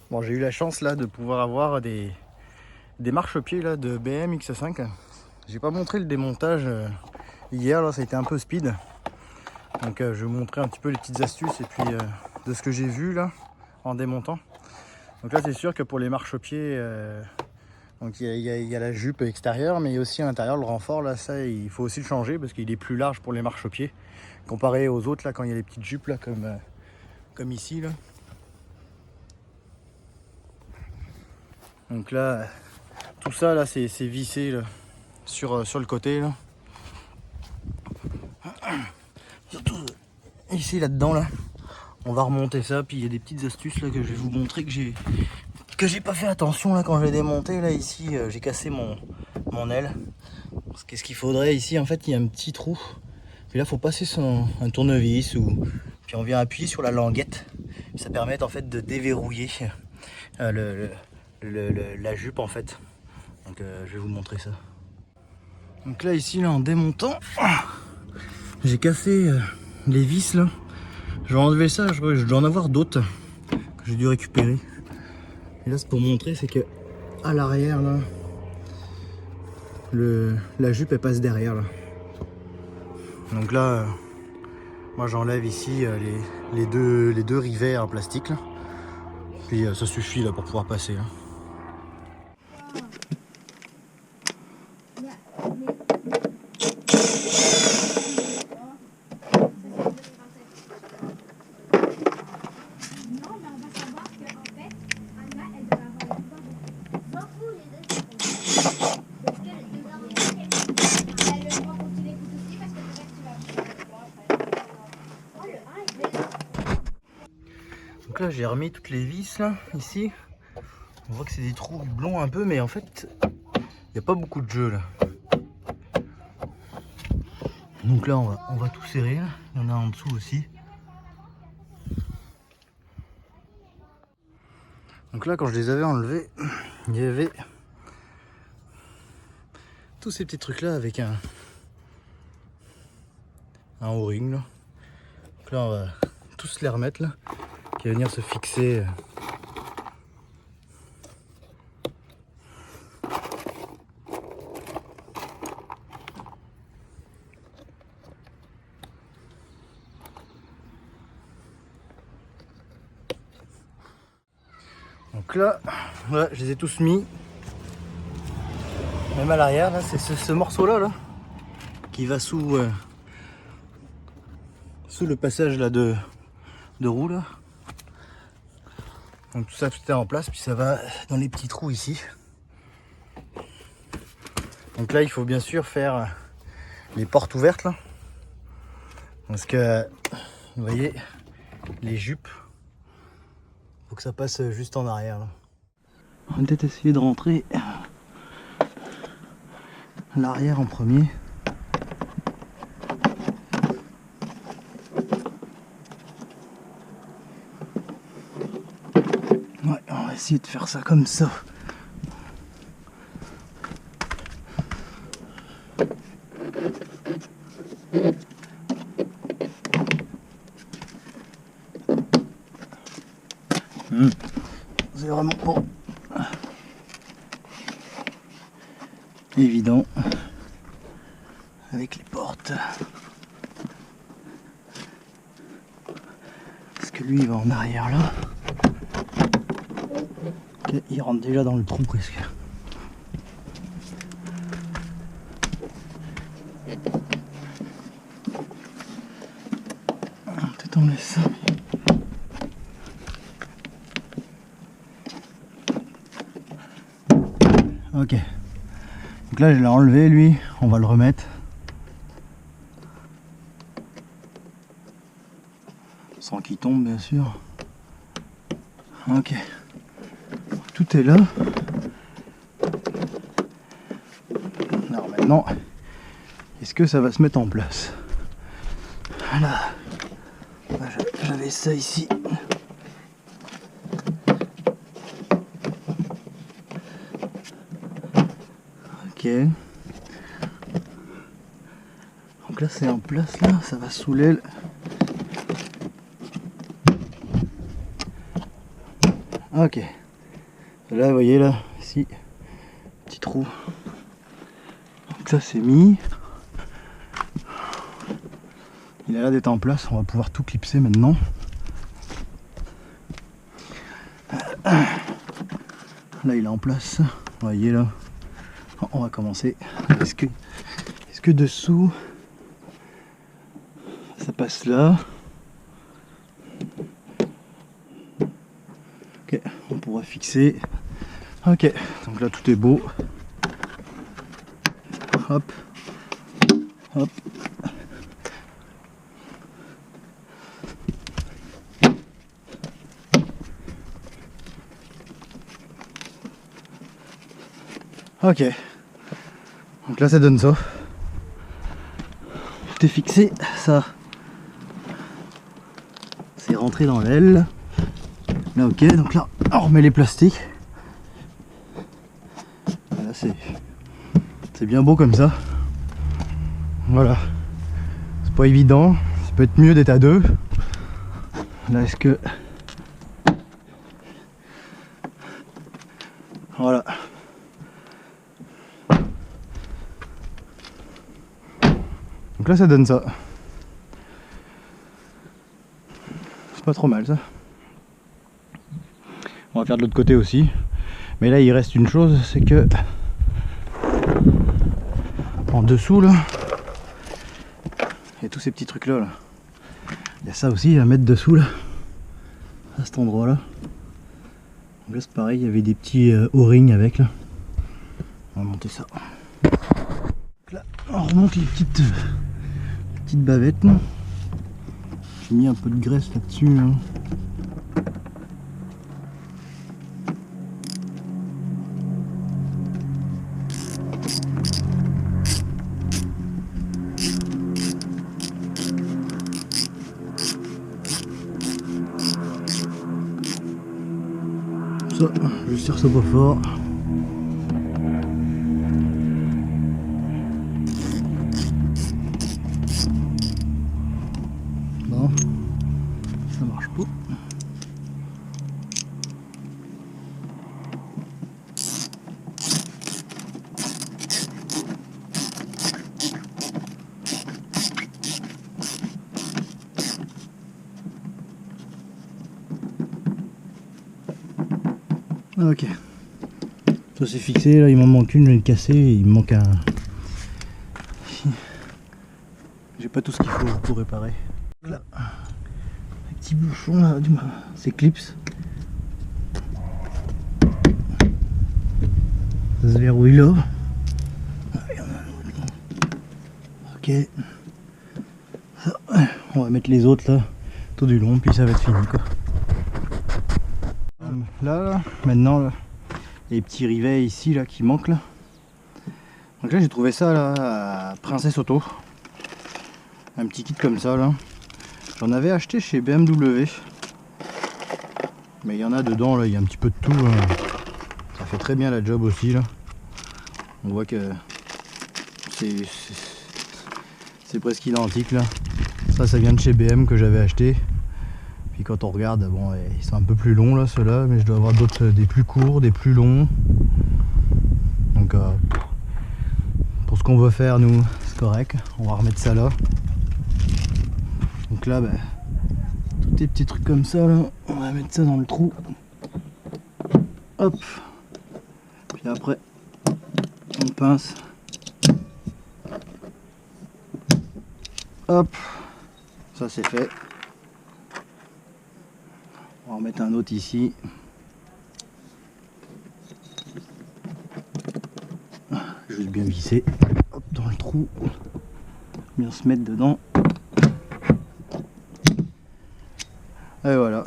Bon, j'ai eu la chance là de pouvoir avoir des marchepieds là de BM X5. J'ai pas montré le démontage hier, là ça a été un peu speed. Donc je vais vous montrer un petit peu les petites astuces et puis de ce que j'ai vu là en démontant. Donc là c'est sûr que pour les marchepieds, donc il y a la jupe extérieure, mais il y a aussi à l'intérieur le renfort là, ça il faut aussi le changer parce qu'il est plus large pour les marchepieds comparé aux autres là quand il y a les petites jupes là comme ici là. Donc là tout ça là c'est vissé là, sur le côté là. Surtout ici là-dedans là. On va remonter ça, puis il y a des petites astuces là que je vais vous montrer que j'ai pas fait attention là quand je l'ai démonté là ici. J'ai cassé mon aile. Qu'est-ce qu'il faudrait ici? En fait il y a un petit trou. Puis là faut passer un tournevis puis on vient appuyer sur la languette. Ça permet en fait de déverrouiller la jupe en fait. Donc je vais vous montrer ça. Donc là ici là en démontant, j'ai cassé les vis là. Je vais enlever ça, je dois en avoir d'autres que j'ai dû récupérer. Et là c'est pour montrer, c'est que à l'arrière là, la jupe elle passe derrière là. Donc là, moi j'enlève ici les deux rivets en plastique là. Puis ça suffit là pour pouvoir passer là. Donc là j'ai remis toutes les vis là, ici. On voit que c'est des trous blonds un peu, mais en fait il n'y a pas beaucoup de jeu là. Donc là on va tout serrer là. Il y en a en dessous aussi. Donc là quand je les avais enlevés, il y avait tous ces petits trucs là avec un O-ring là. Donc là on va tous les remettre là, qui va venir se fixer. Donc là, voilà, je les ai tous mis. Même à l'arrière, là, c'est ce morceau-là là, qui va sous le passage là de roue là. Donc tout ça, tout est en place, puis ça va dans les petits trous ici. Donc là, il faut bien sûr faire les portes ouvertes là. Parce que, vous voyez, les jupes, faut que ça passe juste en arrière là. On va peut-être essayer de rentrer l'arrière en premier. Ouais, on va essayer de faire ça comme ça. C'est vraiment pas évident avec les portes. Parce que lui il va en arrière là. Okay, il rentre déjà dans le trou presque. Peut-être on laisse ça. Ok. Donc là je l'ai enlevé lui, on va le remettre. Sans qu'il tombe bien sûr. Ok. Tout est là. Alors maintenant, est-ce que ça va se mettre en place? Voilà. J'avais ça ici. Ok. Donc là c'est en place là, ça va sous l'aile. Ok. Là, vous voyez là, ici, petit trou. Donc ça c'est mis. Il a l'air d'être en place, on va pouvoir tout clipser maintenant. Là il est en place, vous voyez là. On va commencer. Est-ce que dessous ça passe là? Ok, on pourra fixer. Ok, donc là tout est beau. Hop, hop. Ok, donc là ça donne ça. Tout est fixé, ça c'est rentré dans l'aile. Là ok, donc là on remet les plastiques. Là c'est bien beau comme ça. Voilà, c'est pas évident, ça peut être mieux d'être à deux. Là est-ce que... Voilà. Donc là ça donne ça. C'est pas trop mal ça. On va faire de l'autre côté aussi. Mais là il reste une chose, c'est que en dessous là, il y a tous ces petits trucs là. Il y a ça aussi à mettre dessous là, à cet endroit là. Donc là c'est pareil, il y avait des petits O-rings avec là. On va monter ça. Donc là on remonte les petites bavettes là. J'ai mis un peu de graisse là-dessus là. Ça, je serre ça pas fort. Bon, ça marche pas. Ok, ça c'est fixé, là il m'en manque une, je vais le casser, il me manque un... J'ai pas tout ce qu'il faut pour réparer. Là, un petit bouchon là, c'est clips. Ça se verrouille là. Ah, il y en a un autre là. Ok. Ça, on va mettre les autres là, tout du long, puis ça va être fini quoi. Là, maintenant, là, les petits rivets ici là qui manquent là. Donc là j'ai trouvé ça là à Princesse Auto. Un petit kit comme ça là. J'en avais acheté chez BMW. Mais il y en a dedans là, il y a un petit peu de tout. Là. Ça fait très bien la job aussi là. On voit que c'est presque identique là. Ça vient de chez BM que j'avais acheté. Puis quand on regarde, bon, ils sont un peu plus longs là, ceux-là, mais je dois avoir d'autres, des plus courts, des plus longs. Donc pour ce qu'on veut faire, nous, c'est correct. On va remettre ça là. Donc là, bah, tous ces petits trucs comme ça, là, on va mettre ça dans le trou. Hop. Puis après, on pince. Hop. Ça c'est fait. On va en mettre un autre ici. Juste bien visser. Hop, dans le trou. Bien se mettre dedans. Et voilà.